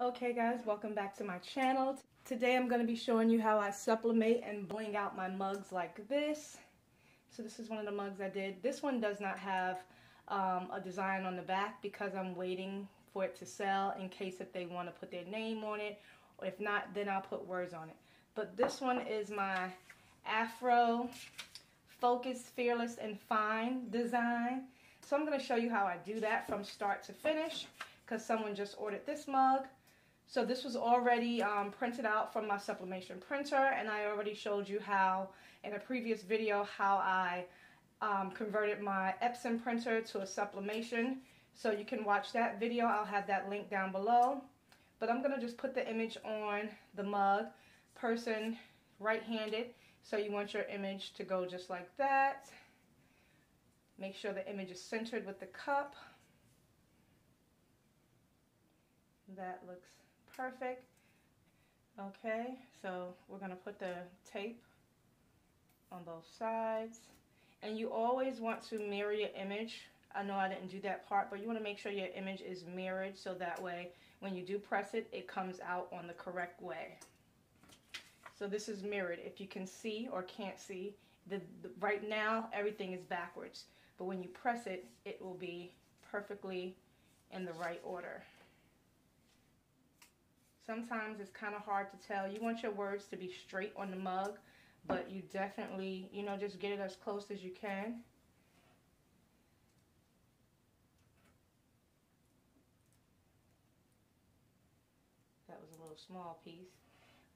Okay guys, welcome back to my channel. Today I'm going to be showing you how I sublimate and bling out my mugs like this. So this is one of the mugs I did. This one does not have a design on the back because I'm waiting for it to sell in case if they want to put their name on it, or if not, then I'll put words on it. But this one is my Afro Focused, Fearless, and Fine design. So I'm going to show you how I do that from start to finish because someone just ordered this mug. So this was already printed out from my sublimation printer, and I already showed you how in a previous video how I converted my Epson printer to a sublimation. So you can watch that video. I'll have that link down below. But I'm going to just put the image on the mug. Person right-handed. So you want your image to go just like that. Make sure the image is centered with the cup. That looks perfect. Okay, so we're going to put the tape on both sides. And you always want to mirror your image. I know I didn't do that part, but you want to make sure your image is mirrored so that way when you do press it, it comes out on the correct way. So this is mirrored. If you can see or can't see, right now everything is backwards. But when you press it, it will be perfectly in the right order. Sometimes it's kind of hard to tell. You want your words to be straight on the mug, but you definitely, just get it as close as you can. That was a little small piece.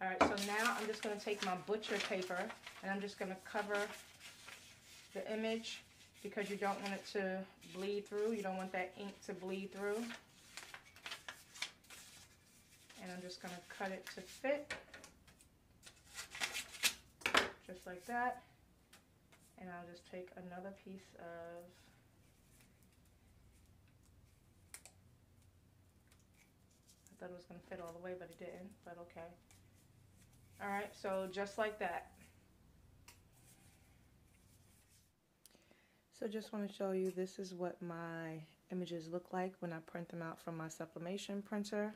Alright, so now I'm just going to take my butcher paper and I'm just going to cover the image because you don't want it to bleed through. You don't want that ink to bleed through. And I'm just going to cut it to fit, just like that. And I'll just take another piece of, I thought it was going to fit all the way, but it didn't, but okay. Alright, so just like that. So just want to show you, this is what my images look like when I print them out from my sublimation printer.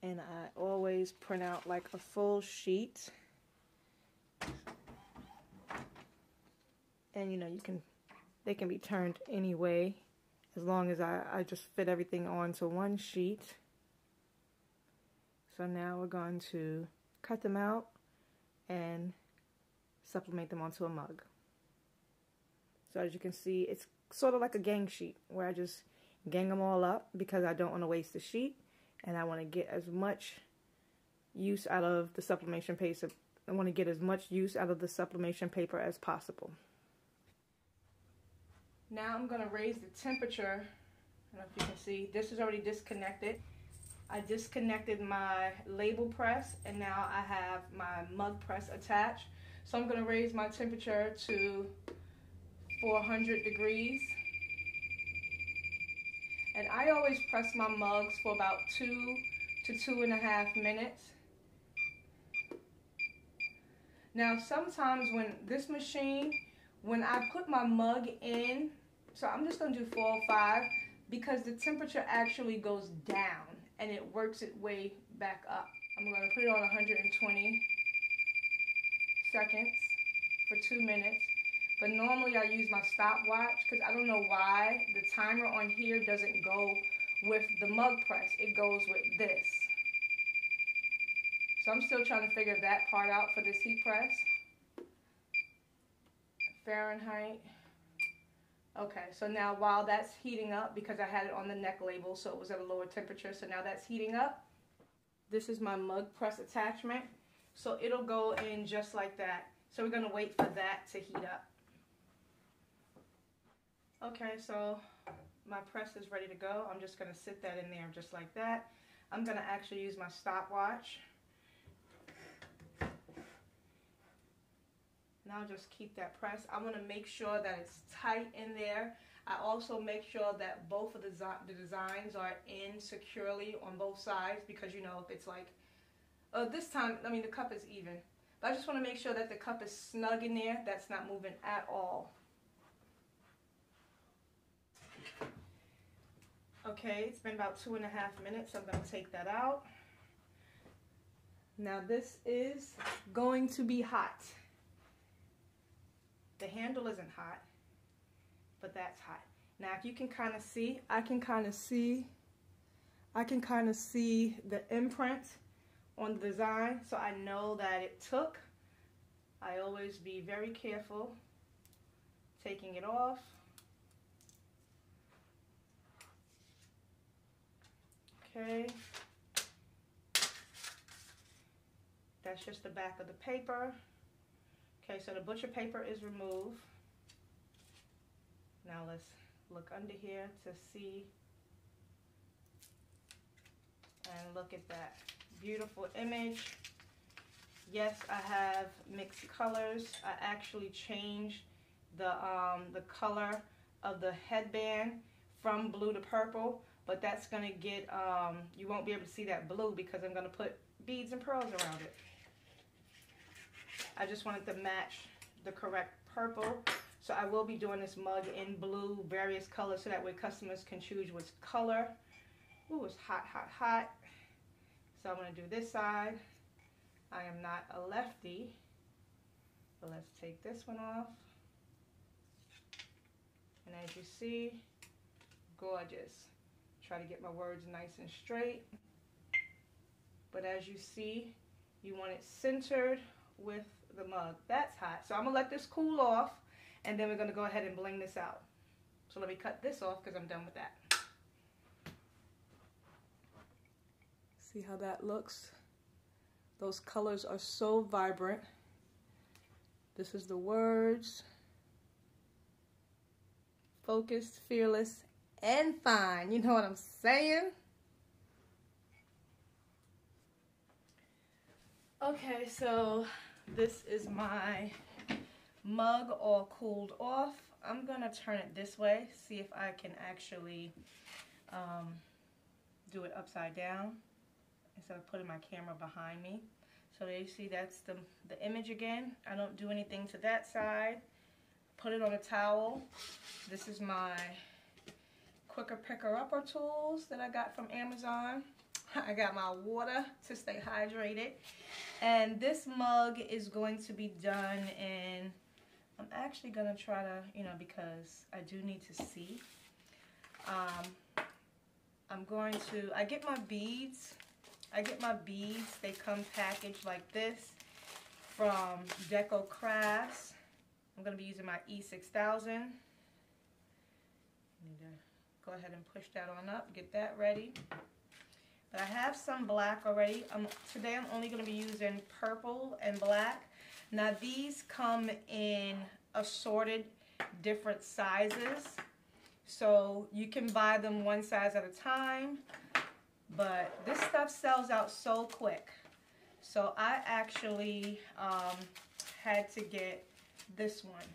And I always print out like a full sheet. And they can be turned any way as long as I just fit everything onto one sheet. So now we're going to cut them out and sublimate them onto a mug. So as you can see, it's sort of like a gang sheet where I just gang them all up because I don't want to waste the sheet. And I want to get as much use out of the sublimation paper. I want to get as much use out of the sublimation paper as possible. Now I'm going to raise the temperature. I don't know if you can see. This is already disconnected. I disconnected my label press, and now I have my mug press attached. So I'm going to raise my temperature to 400 degrees. And I always press my mugs for about 2 to 2.5 minutes. Now sometimes when this machine, when I put my mug in, so I'm just going to do 405 because the temperature actually goes down and it works its way back up. I'm going to put it on 120 seconds for 2 minutes. But normally I use my stopwatch because I don't know why the timer on here doesn't go with the mug press. It goes with this. So I'm still trying to figure that part out for this heat press. Fahrenheit. Okay, so now while that's heating up, because I had it on the neck label so it was at a lower temperature, so now that's heating up. This is my mug press attachment. So it'll go in just like that. So we're going to wait for that to heat up. Okay, so my press is ready to go. I'm just going to sit that in there just like that. I'm going to actually use my stopwatch. And I'll just keep that press. I want to make sure that it's tight in there. I also make sure that both of the designs are in securely on both sides because, if it's like, this time, the cup is even. But I just want to make sure that the cup is snug in there. That's not moving at all. Okay, it's been about 2.5 minutes. I'm going to take that out. Now this is going to be hot. The handle isn't hot, but that's hot. Now if you can kind of see, I can kind of see the imprint on the design, so I know that it took. I always be very careful taking it off. Okay. That's just the back of the paper. Okay, so the butcher paper is removed. Now let's look under here to see. And look at that beautiful image. Yes, I have mixed colors. I actually changed the color of the headband from blue to purple, but that's gonna get, you won't be able to see that blue because I'm gonna put beads and pearls around it. I just wanted to match the correct purple. So I will be doing this mug in blue, various colors, so that way customers can choose which color. Ooh, it's hot, hot, hot. So I'm gonna do this side. I am not a lefty, but let's take this one off. And as you see, gorgeous. Try to get my words nice and straight. But as you see, you want it centered with the mug. That's hot. So I'm gonna let this cool off, and then we're gonna go ahead and bling this out. So let me cut this off because I'm done with that. See how that looks? Those colors are so vibrant. This is the words. Focused, fearless, and fine. You know what I'm saying? Okay, so this is my mug all cooled off. I'm gonna turn it this way, see if I can actually do it upside down instead of putting my camera behind me. So there you see, that's the image again. I don't do anything to that side. Put it on a towel. This is my quicker picker-upper tools that I got from Amazon. I got my water to stay hydrated. And this mug is going to be done in, I'm actually going to try to, you know, because I do need to see. I'm going to, I get my beads. They come packaged like this from Deco Crafts. I'm going to be using my E6000. Need to go ahead and push that on up, get that ready. But I have some black already. Today I'm only going to be using purple and black. Now these come in assorted different sizes. So you can buy them one size at a time. But this stuff sells out so quick. So I actually had to get this one.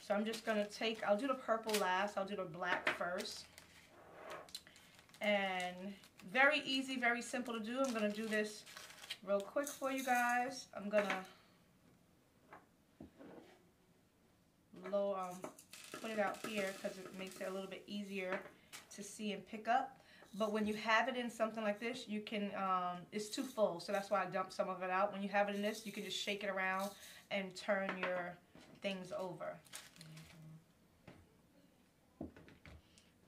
So I'm just going to take, I'll do the purple last, I'll do the black first. And very easy, very simple to do. I'm going to do this real quick for you guys. I'm going to put it out here because it makes it a little bit easier to see and pick up. But when you have it in something like this, you can, it's too full, so that's why I dumped some of it out. When you have it in this, you can just shake it around and turn your things over.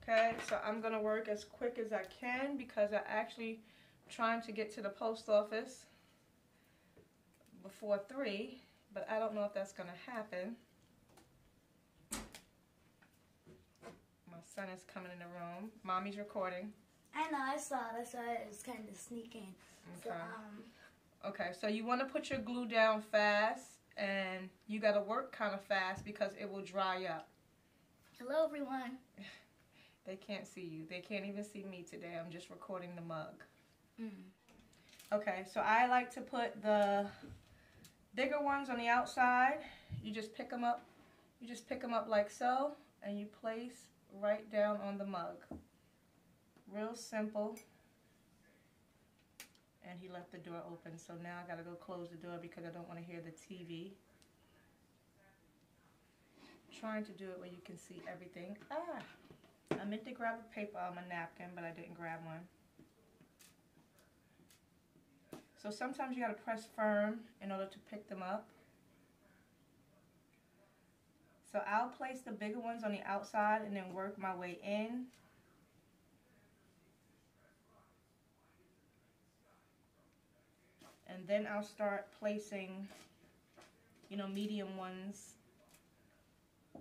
Okay, so I'm going to work as quick as I can because I'm actually trying to get to the post office before 3, but I don't know if that's going to happen. My son is coming in the room. Mommy's recording. I know, I saw. That's why it was kind of sneaking. Okay. So, okay, so you want to put your glue down fast, and you got to work kind of fast because it will dry up. hello, everyone. They can't see you. They can't even see me today. I'm just recording the mug. Mm. Okay, so I like to put the bigger ones on the outside. You just pick them up. You just pick them up like so, and you place right down on the mug. Real simple. And he left the door open, so now I gotta go close the door because I don't want to hear the TV. Trying to do it where you can see everything. Ah! I meant to grab a paper on my napkin, but I didn't grab one. So sometimes you gotta press firm in order to pick them up. So I'll place the bigger ones on the outside and then work my way in. And then I'll start placing, medium ones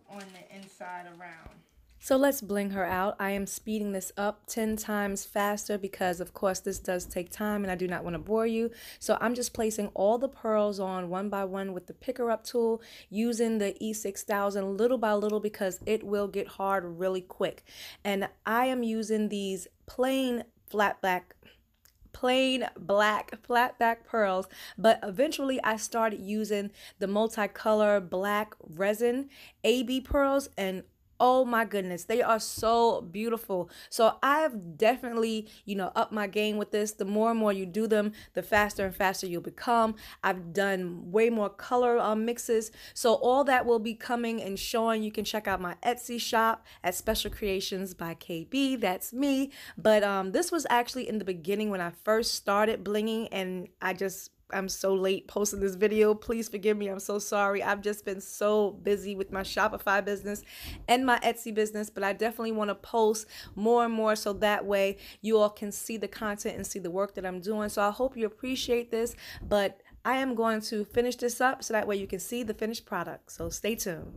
on the inside around. So let's bling her out. I am speeding this up 10 times faster because of course this does take time and I do not want to bore you. So I'm just placing all the pearls on one by one with the picker up tool using the E6000 little by little because it will get hard really quick. And I am using these plain black flat back pearls, but eventually I started using the multicolor black resin AB pearls, and oh my goodness, they are so beautiful. So I have definitely, upped my game with this. The more and more you do them, the faster and faster you'll become. I've done way more color mixes. So all that will be coming and showing. You can check out my Etsy shop at Special Creations by KB. That's me. But this was actually in the beginning when I first started blinging, and I'm so late posting this video. Please forgive me. I'm so sorry. I've just been so busy with my Shopify business and my Etsy business, but I definitely want to post more and more so that way you all can see the content and see the work that I'm doing. So I hope you appreciate this, but I am going to finish this up so that way you can see the finished product. So stay tuned.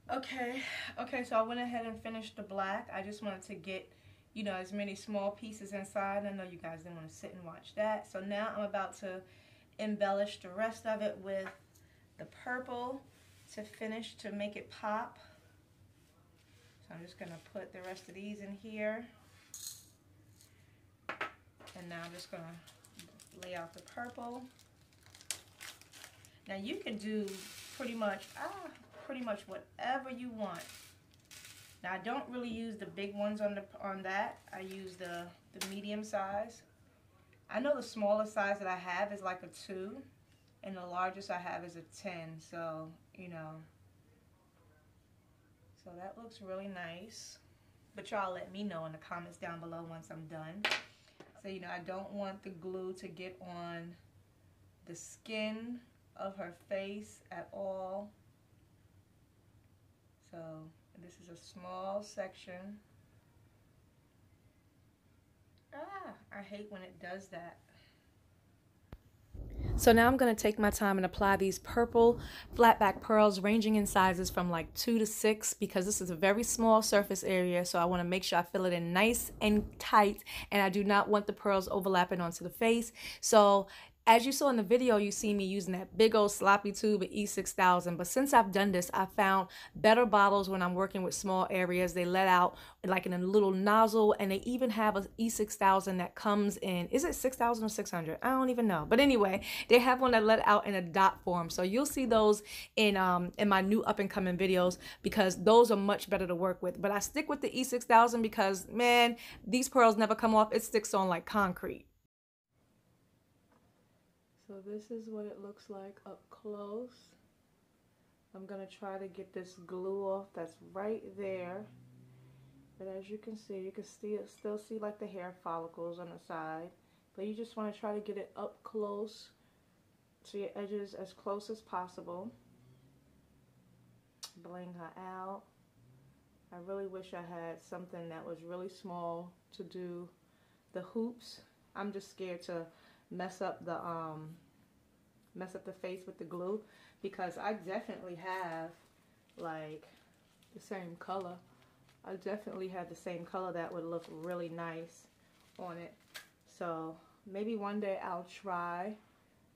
Okay, so I went ahead and finished the black. I just wanted to get as many small pieces inside. I know you guys didn't want to sit and watch that. So now I'm about to embellish the rest of it with the purple to finish to make it pop. So I'm just going to put the rest of these in here. And now I'm just going to lay out the purple. Now you can do pretty much whatever you want. Now I don't really use the big ones on that. I use the medium size. I know the smallest size that I have is like a 2, and the largest I have is a 10. So so that looks really nice. But y'all let me know in the comments down below once I'm done. So I don't want the glue to get on the skin of her face at all. So this is a small section. I hate when it does that. So now I'm going to take my time and apply these purple flat back pearls ranging in sizes from like 2 to 6 because this is a very small surface area. So I want to make sure I fill it in nice and tight, and I do not want the pearls overlapping onto the face. So as you saw in the video, you see me using that big old sloppy tube at E6000. But since I've done this, I found better bottles when I'm working with small areas. They let out like in a little nozzle, and they even have an E6000 that comes in, is it 6,000 or 600? I don't even know. But anyway, they have one that let out in a dot form. So you'll see those in my new up and coming videos because those are much better to work with. But I stick with the E6000 because, man, these pearls never come off. It sticks on like concrete. So this is what it looks like up close. I'm going to try to get this glue off that's right there. But as you can still see like the hair follicles on the side. But you just want to try to get it up close to your edges as close as possible. Bling her out. I really wish I had something that was really small to do the hoops. I'm just scared to mess up the face with the glue because I definitely have like the same color. I definitely have the same color that would look really nice on it. So maybe one day I'll try,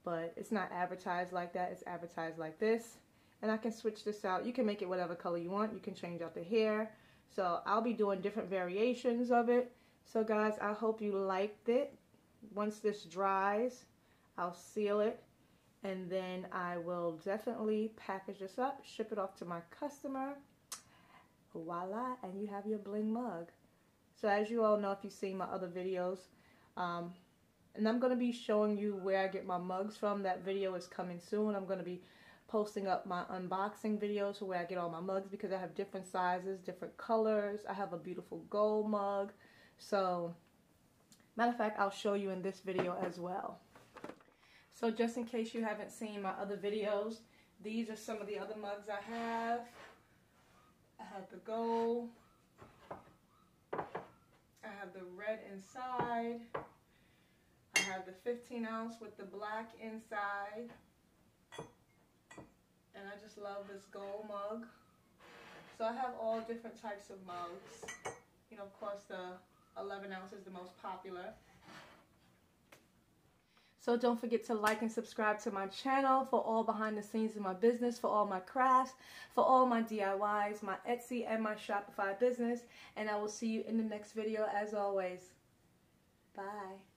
but it's not advertised like that. It's advertised like this, and I can switch this out. You can make it whatever color you want. You can change out the hair. So I'll be doing different variations of it. So guys, I hope you liked it. Once this dries, I'll seal it, and then I will definitely package this up, ship it off to my customer. Voila, and you have your bling mug. So as you all know, if you've seen my other videos, and I'm going to be showing you where I get my mugs from. That video is coming soon. I'm going to be posting up my unboxing videos where I get all my mugs because I have different sizes, different colors. I have a beautiful gold mug. So, matter of fact, I'll show you in this video as well. So just in case you haven't seen my other videos, these are some of the other mugs I have. I have the gold. I have the red inside. I have the 15 ounce with the black inside. And I just love this gold mug. So I have all different types of mugs. You know, of course the 11 ounce is the most popular. So don't forget to like and subscribe to my channel for all behind the scenes of my business, for all my crafts, for all my DIYs, my Etsy and my Shopify business. And I will see you in the next video as always. Bye.